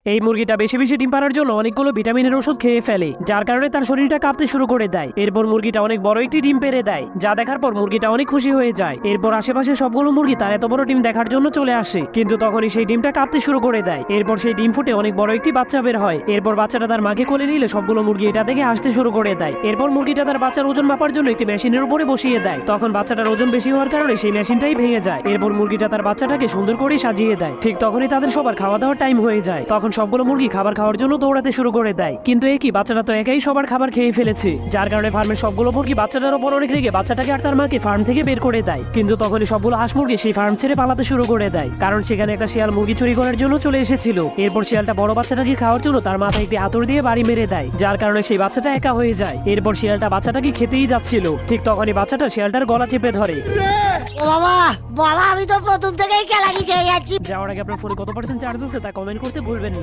এই মুরগিটা বেশি বেশি ডিম পাড়ার জন্য অনেকগুলো ভিটামিনের ওষুধ খেয়ে ফেলে, যার কারণে তার শরীরটা কাঁপতে শুরু করে দেয়। এরপর মুরগিটা অনেক বড় একটি ডিম পেড়ে দেয়, যা দেখার পর মুরগিটা অনেক খুশি হয়ে যায়। এরপর আশেপাশে সবগুলো মুরগি তার এত বড় ডিম দেখার জন্য চলে আসে, কিন্তু তখনই সেই ডিমটা কাঁপতে শুরু করে দেয়। এরপর সেই ডিম ফুটে অনেক বড় একটি বাচ্চা বের হয়। এরপর বাচ্চাটা তার মাকে কোলে নিলে সবগুলো মুরগি এটা দেখে হাসতে শুরু করে দেয়। এরপর মুরগিটা তার বাচ্চার ওজন মাপার জন্য একটি মেশিনের উপরে বসিয়ে দেয়। তখন বাচ্চাটার ওজন বেশি হওয়ার কারণে সেই মেশিনটাই ভেঙে যায়। এরপর মুরগিটা তার বাচ্চাটাকে সুন্দর করে সাজিয়ে দেয়। ঠিক তখনই তাদের সবার খাওয়া দাওয়ার টাইম হয়ে যায়। তখন সবগুলো মুরগি খাবার খাওয়ার জন্য দৌড়াতে শুরু করে দেয়, কিন্তু একই বাচ্চাটা তো একাই সবার খাবার খেয়ে ফেলেছে, যার কারণে ফার্মের সবগুলো মুরগি বাচ্চাটার উপর অনেক রেগে বাচ্চাটাকে আর তার মাকে ফার্ম থেকে বের করে দেয়। কিন্তু তখনই সবগুলো হাঁস মুরগি সেই ফার্ম ছেড়ে পালাতে শুরু করে দেয়, কারণ সেখানে একটা শিয়াল মুরগি চুরি করার জন্য চলে এসেছিল। এরপর শিয়ালটা বড় বাচ্চাটাকে খাওয়ার জন্য তার মাথায় একটি হাতুড়ি দিয়ে বাড়ি মেরে দেয়, যার কারণে সেই বাচ্চাটা একা হয়ে যায়। এরপর শিয়ালটা বাচ্চাটাকে খেতেই যাচ্ছিল, ঠিক তখনই বাচ্চাটা শিয়ালটার গলা চেপে ধরে। ও বাবা বাবা, আমি তো প্রথম থেকেই খেলাটি খেয়ে যাচ্ছি। যাওয়ার আগে আপনার ফোনে কত % চার্জ আছে তা কমেন্ট করতে ভুলবেন না।